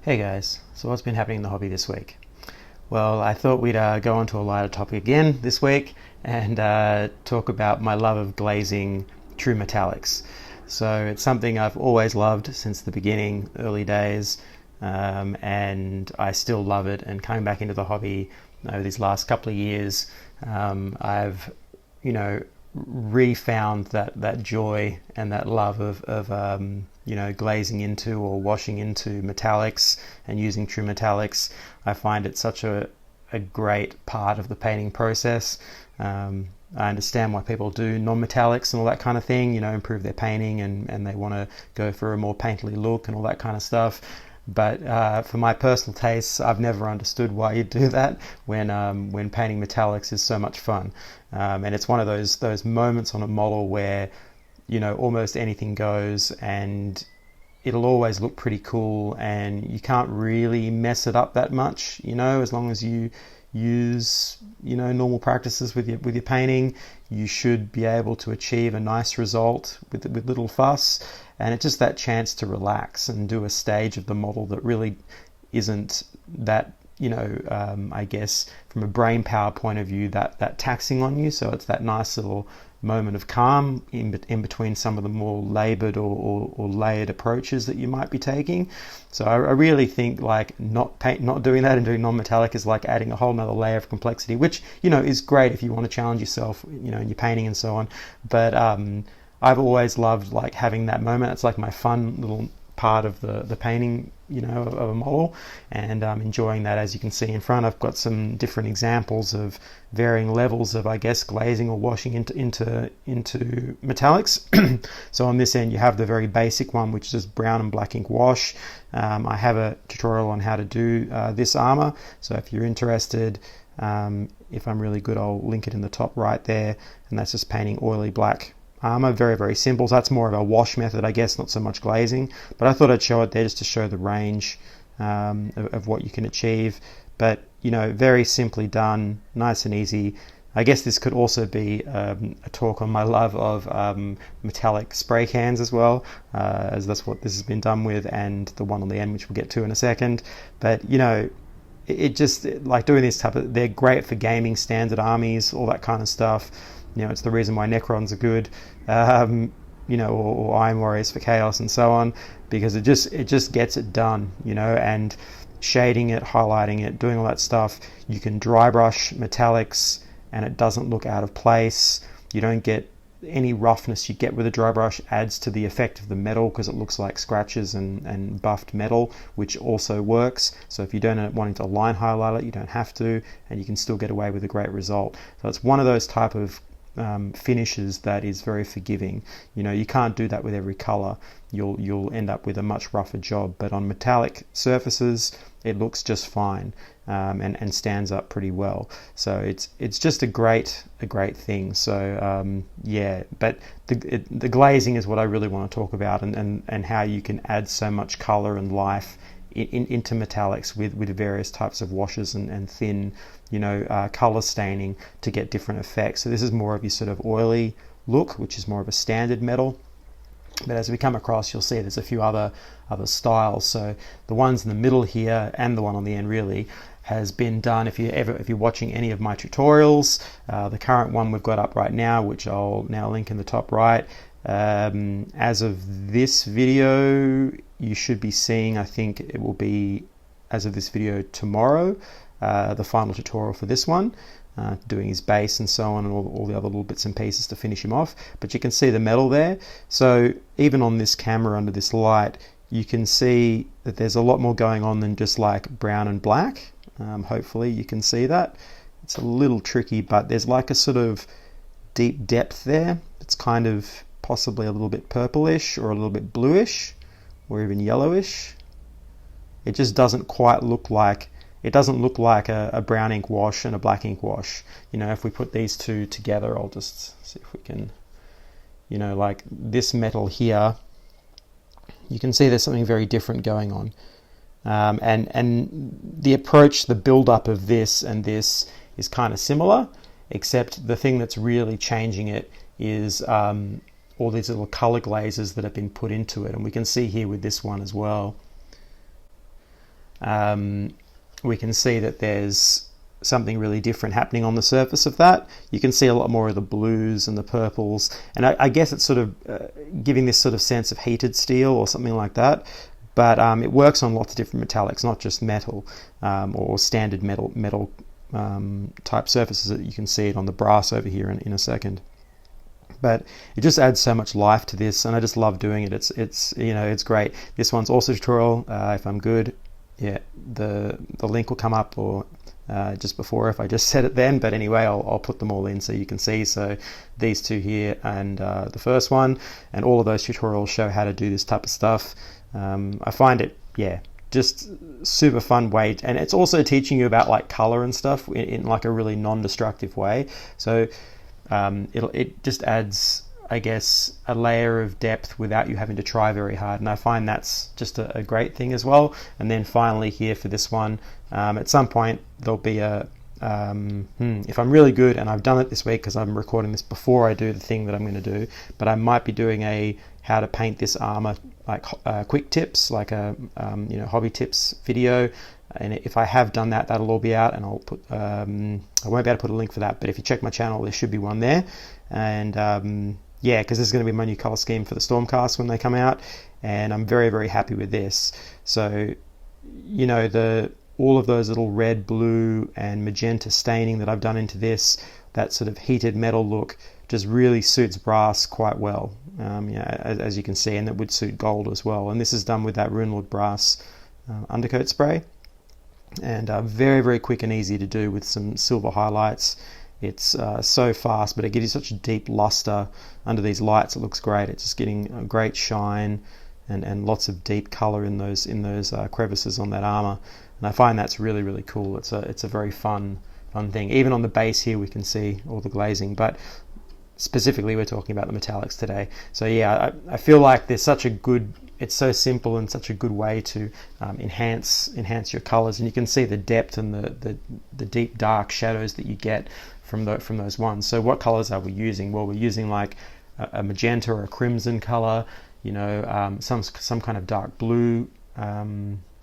Hey guys, so what's been happening in the hobby this week? Well, I thought we'd go on to a lighter topic again this week and talk about my love of glazing true metallics. So it's something I've always loved since the beginning, early days, and I still love it. And coming back into the hobby over these last couple of years, I've, refound that joy and that love of glazing into or washing into metallics and using true metallics. I find it such a great part of the painting process. I understand why people do non-metallics and all that kind of thing, improve their painting and they want to go for a more painterly look and all that kind of stuff. But for my personal tastes, I've never understood why you do that when painting metallics is so much fun. And it's one of those moments on a model where almost anything goes and it'll always look pretty cool and you can't really mess it up that much, as long as you use normal practices with your painting, you should be able to achieve a nice result with little fuss. And it's just that chance to relax and do a stage of the model that really isn't that, I guess from a brain power point of view, that taxing on you. So it's that nice little moment of calm in between some of the more labored or layered approaches that you might be taking. So I really think like not doing that and doing non-metallic is like adding a whole nother layer of complexity, which is great if you want to challenge yourself in your painting and so on. But I've always loved like having that moment. It's like my fun little part of the painting, of a model, and I'm enjoying that. As you can see in front, I've got some different examples of varying levels of, I guess, glazing or washing into metallics. So on this end, you have the very basic one, which is brown and black ink wash. I have a tutorial on how to do this armor. So if you're interested, if I'm really good, I'll link it in the top right there, and that's just painting oily black armor. Very, very simple. So that's more of a wash method, I guess, not so much glazing, but I thought I'd show it there just to show the range of what you can achieve. But very simply done, nice and easy. I guess this could also be a talk on my love of metallic spray cans as well, as that's what this has been done with, and the one on the end, which we'll get to in a second. But it just, like doing this type of, they're great for gaming, standard armies, all that kind of stuff. It's the reason why Necrons are good, or Iron Warriors for Chaos and so on, because it just gets it done, and shading it, highlighting it, doing all that stuff. You can dry brush metallics and it doesn't look out of place. You don't get any roughness you get with a dry brush, adds to the effect of the metal because it looks like scratches and buffed metal, which also works. So if you don't end up wanting to line highlight it, you don't have to, and you can still get away with a great result. So it's one of those type of finishes that is very forgiving. You can't do that with every color. You'll end up with a much rougher job, but on metallic surfaces it looks just fine, and stands up pretty well. So it's just a great thing. So but the glazing is what I really want to talk about, and how you can add so much color and life into metallics with various types of washes and thin color staining to get different effects. So this is more of your sort of oily look, which is more of a standard metal. But as we come across, you'll see there's a few other styles. So the ones in the middle here and the one on the end really has been done. If you're watching any of my tutorials, the current one we've got up right now, which I'll now link in the top right, as of this video, you should be seeing, I think it will be as of this video tomorrow, the final tutorial for this one, doing his base and so on, and all the other little bits and pieces to finish him off. But you can see the metal there. So even on this camera under this light, you can see that there's a lot more going on than just like brown and black. Hopefully you can see that. It's a little tricky, but there's like a sort of deep depth there. It's kind of possibly a little bit purplish or a little bit bluish or even yellowish. It just doesn't quite look like, it doesn't look like a brown ink wash and a black ink wash. If we put these two together, I'll just see if we can, like this metal here, you can see there's something very different going on. And the approach, the build-up of this and this is kind of similar, except the thing that's really changing it is all these little color glazes that have been put into it, and we can see here with this one as well. we can see that there's something really different happening on the surface of that. You can see a lot more of the blues and the purples, and I guess it's sort of giving this sort of sense of heated steel or something like that. But it works on lots of different metallics, not just metal or standard metal type surfaces. That you can see it on the brass over here in a second. But it just adds so much life to this, and I just love doing it. It's great. This one's also tutorial. If I'm good, yeah, the link will come up, or just before if I just said it then. But anyway, I'll put them all in so you can see. So these two here and the first one, and all of those tutorials show how to do this type of stuff. I find it, just super fun way, and it's also teaching you about like color and stuff in like a really non-destructive way. So it just adds, I guess, a layer of depth without you having to try very hard, and I find that's just a great thing as well. And then finally here for this one, at some point there'll be if I'm really good, and I've done it this week because I'm recording this before I do the thing that I'm going to do, but I might be doing a how to paint this armor, like quick tips, like a hobby tips video. And if I have done that, that'll all be out, and I'll put I won't be able to put a link for that, but if you check my channel, there should be one there. And because this is going to be my new color scheme for the Stormcast when they come out, and I'm very, very happy with this. So all of those little red, blue and magenta staining that I've done into this, that sort of heated metal look, just really suits brass quite well, as you can see, and it would suit gold as well. And this is done with that Runelord brass undercoat spray, and very, very quick and easy to do with some silver highlights. It's so fast, but it gives you such a deep luster under these lights. It looks great. It's just getting a great shine and lots of deep color in those crevices on that armor. And I find that's really, really cool. It's a very fun thing. Even on the base here, we can see all the glazing, but specifically we're talking about the metallics today. So yeah, I feel like there's such a good, it's so simple and such a good way to enhance your colors, and you can see the depth and the deep dark shadows that you get from those ones. So what colors are we using? Well, we're using like a magenta or a crimson color, some kind of dark blue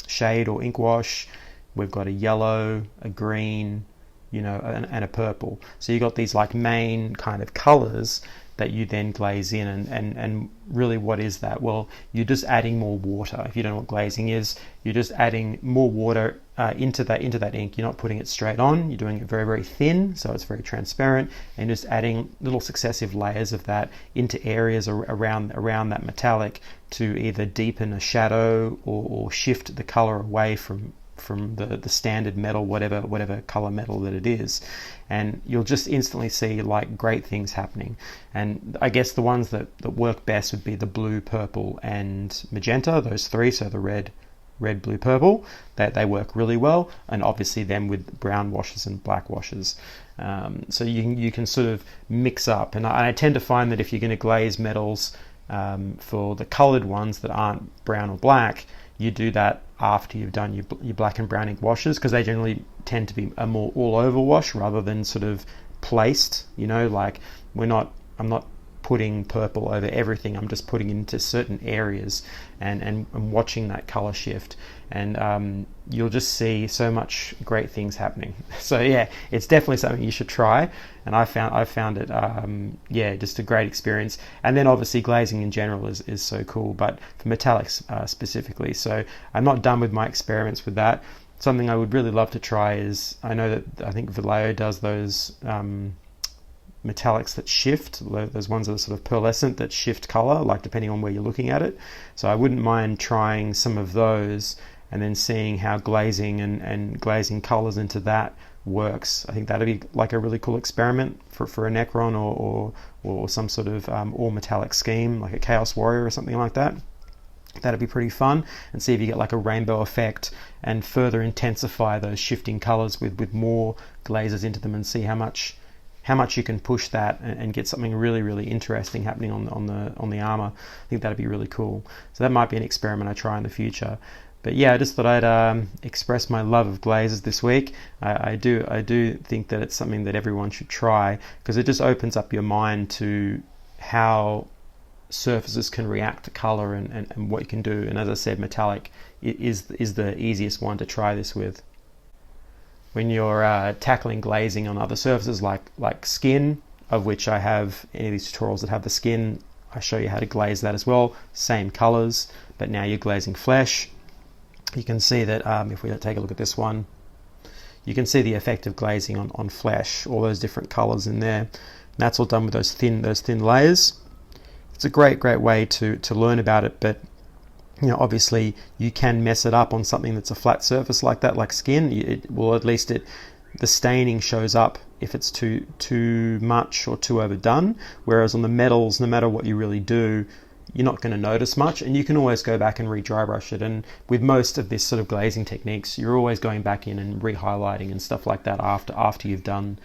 shade or ink wash. We've got a yellow, a green, and a purple. So you got these like main kind of colors that you then glaze in, and really what is that? Well, you're just adding more water. If you don't know what glazing is, you're just adding more water into that ink. You're not putting it straight on. You're doing it very, very thin, so it's very transparent, and just adding little successive layers of that into areas around that metallic to either deepen a shadow or shift the color away from the standard metal, whatever color metal that it is. And you'll just instantly see like great things happening. And I guess the ones that work best would be the blue, purple and magenta, those three. So the red, blue, purple, they work really well, and obviously them with brown washes and black washes. So you can sort of mix up, and I tend to find that if you're going to glaze metals for the colored ones that aren't brown or black, you do that after you've done your black and brown ink washes, because they generally tend to be a more all over wash rather than sort of placed. Like I'm not putting purple over everything. I'm just putting into certain areas and watching that color shift, and you'll just see so much great things happening. So yeah, it's definitely something you should try, and I found it just a great experience. And then obviously glazing in general is so cool, but for metallics specifically. So I'm not done with my experiments with that. Something I would really love to try is, I think Vallejo does those metallics that shift, those ones that are sort of pearlescent that shift color, like depending on where you're looking at it. So I wouldn't mind trying some of those and then seeing how glazing and glazing colors into that works. I think that'd be like a really cool experiment for a Necron or some sort of all metallic scheme, like a Chaos Warrior or something like that. That'd be pretty fun, and see if you get like a rainbow effect and further intensify those shifting colors with more glazes into them, and see how much you can push that and get something really, really interesting happening on the armor. I think that'd be really cool. So that might be an experiment I try in the future. But yeah, I just thought I'd express my love of glazes this week. I do think that it's something that everyone should try, because it just opens up your mind to how surfaces can react to color and what you can do. And as I said, metallic is the easiest one to try this with. When you're tackling glazing on other surfaces like skin, of which I have any of these tutorials that have the skin, I show you how to glaze that as well. Same colors, but now you're glazing flesh. You can see that if we take a look at this one, you can see the effect of glazing on flesh, all those different colors in there. And that's all done with those thin layers. It's a great way to learn about it, but obviously you can mess it up on something that's a flat surface like that, like skin. The staining shows up if it's too much or too overdone, whereas on the metals, no matter what you really do, you're not going to notice much, and you can always go back and re-dry brush it. And with most of this sort of glazing techniques, you're always going back in and re-highlighting and stuff like that after you've done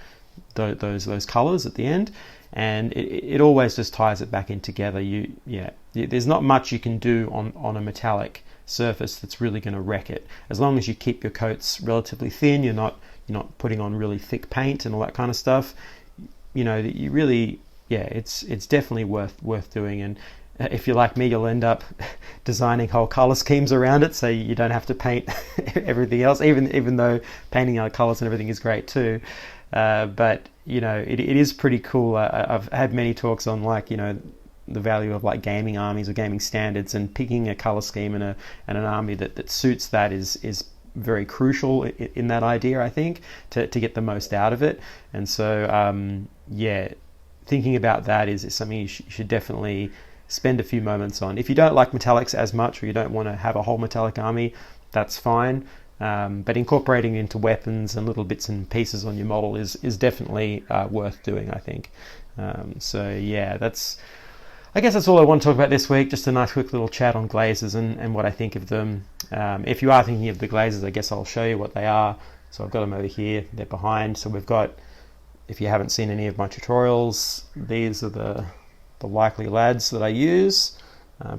those colors at the end, and it always just ties it back in together. There's not much you can do on a metallic surface that's really going to wreck it, as long as you keep your coats relatively thin. You're not putting on really thick paint and all that kind of stuff. It's definitely worth doing. And if you're like me, you'll end up designing whole color schemes around it, so you don't have to paint everything else, even though painting other colors and everything is great too. But it is pretty cool. I've had many talks on the value of like gaming armies or gaming standards, and picking a color scheme and an army that suits that is very crucial in that idea, I think, to get the most out of it. And so thinking about that is something you should definitely spend a few moments on. If you don't like metallics as much, or you don't want to have a whole metallic army, that's fine. But incorporating it into weapons and little bits and pieces on your model is definitely worth doing, I think. I guess that's all I want to talk about this week. Just a nice quick little chat on glazes and what I think of them. If you are thinking of the glazes, I guess I'll show you what they are. So I've got them over here, they're behind. So we've got, if you haven't seen any of my tutorials, these are the likely lads that I use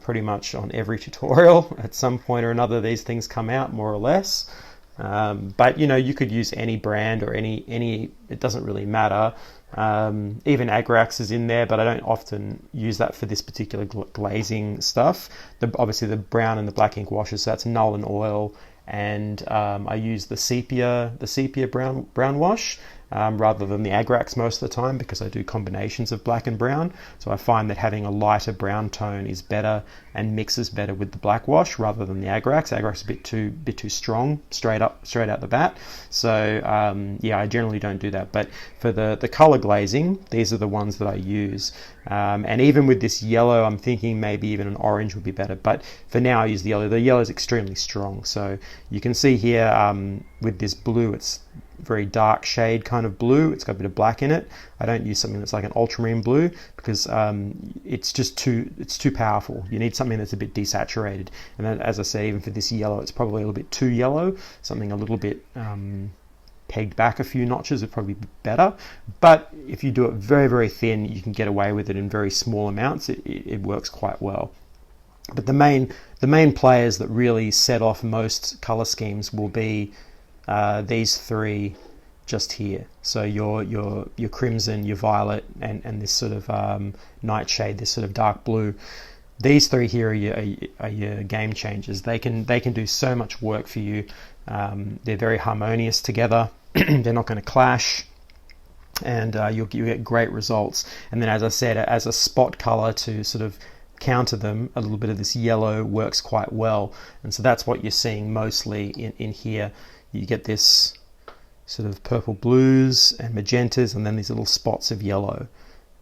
pretty much on every tutorial. At some point or another, these things come out, more or less. But you could use any brand or any it doesn't really matter. Even Agrax is in there, but I don't often use that for this particular glazing stuff. Obviously the brown and the black ink washes, so that's null and oil, and I use the sepia brown wash rather than the Agrax most of the time, because I do combinations of black and brown. So I find that having a lighter brown tone is better and mixes better with the black wash rather than the Agrax. Agrax is a bit too strong straight out the bat. So I generally don't do that. But for the color glazing, these are the ones that I use. And even with this yellow, I'm thinking maybe even an orange would be better. But for now, I use the yellow. The yellow is extremely strong. So you can see here with this blue, it's very dark shade kind of blue. It's got a bit of black in it. I don't use something that's like an ultramarine blue, because it's too powerful. You need something that's a bit desaturated. And then, as I said, even for this yellow, it's probably a little bit too yellow. Something a little bit pegged back a few notches would probably be better. But if you do it very, very thin, you can get away with it in very small amounts. It works quite well. But the main players that really set off most color schemes will be these three just here. So your crimson, your violet, and this sort of nightshade, this sort of dark blue. These three here are your game changers. They can do so much work for you. They're very harmonious together. They're not going to clash, and you'll get great results. And then, as I said, as a spot color to sort of counter them, a little bit of this yellow works quite well. And so that's what you're seeing mostly in here. You get this sort of purple blues and magentas, and then these little spots of yellow,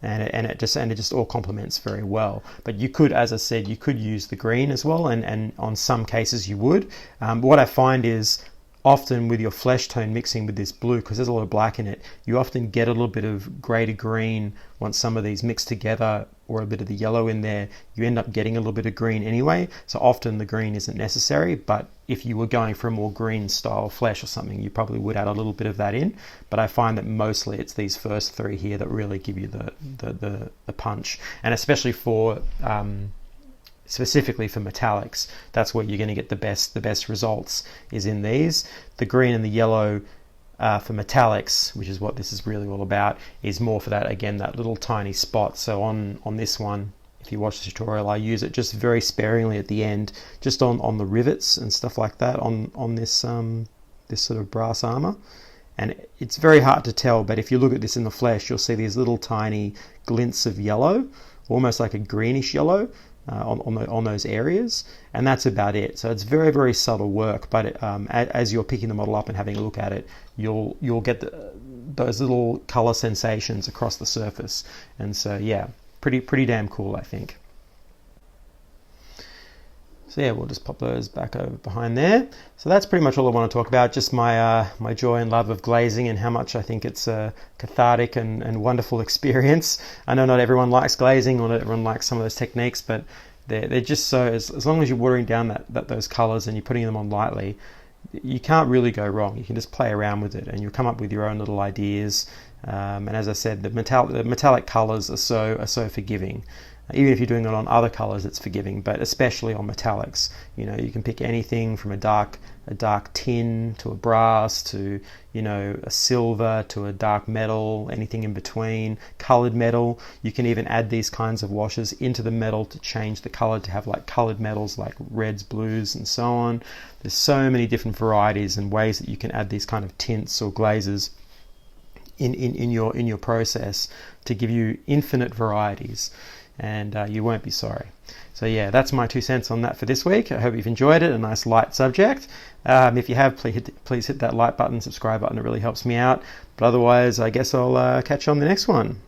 and it just all complements very well. But you could, as I said, you could use the green as well, and on some cases you would. But what I find is, often with your flesh tone mixing with this blue, because there's a lot of black in it, you often get a little bit of grey to green once some of these mix together, or a bit of the yellow in there. You end up getting a little bit of green anyway, so often the green isn't necessary. But if you were going for a more green style flesh or something, you probably would add a little bit of that in. But I find that mostly it's these first three here that really give you the punch, and especially for specifically for metallics, that's where you're going to get the best results, is in these. The green and the yellow for metallics, which is what this is really all about, is more for that, again, that little tiny spot. So on this one, if you watch the tutorial, I use it just very sparingly at the end, just on the rivets and stuff like that on this this sort of brass armor. And it's very hard to tell, but if you look at this in the flesh, you'll see these little tiny glints of yellow, almost like a greenish yellow on those areas, and that's about it. So it's very, very subtle work, but as you're picking the model up and having a look at it, you'll get those little color sensations across the surface. And so yeah, pretty damn cool, I think. So yeah, we'll just pop those back over behind there. So that's pretty much all I want to talk about, just my my joy and love of glazing and how much I think it's a cathartic and wonderful experience. I know not everyone likes glazing, or not everyone likes some of those techniques, but they're just so, as long as you're watering down those colors and you're putting them on lightly, you can't really go wrong. You can just play around with it and you'll come up with your own little ideas. And as I said, the metallic colors are so forgiving. Even if you're doing it on other colors, it's forgiving, but especially on metallics. You know, you can pick anything from a dark tin to a brass to, you know, a silver to a dark metal, anything in between, colored metal. You can even add these kinds of washes into the metal to change the color, to have like colored metals like reds, blues, and so on. There's so many different varieties and ways that you can add these kind of tints or glazes in your process to give you infinite varieties. And you won't be sorry. So yeah, that's my 2 cents on that for this week. I hope you've enjoyed it, a nice light subject. If you have, please hit that like button, subscribe button, it really helps me out. But otherwise, I guess I'll catch you on the next one.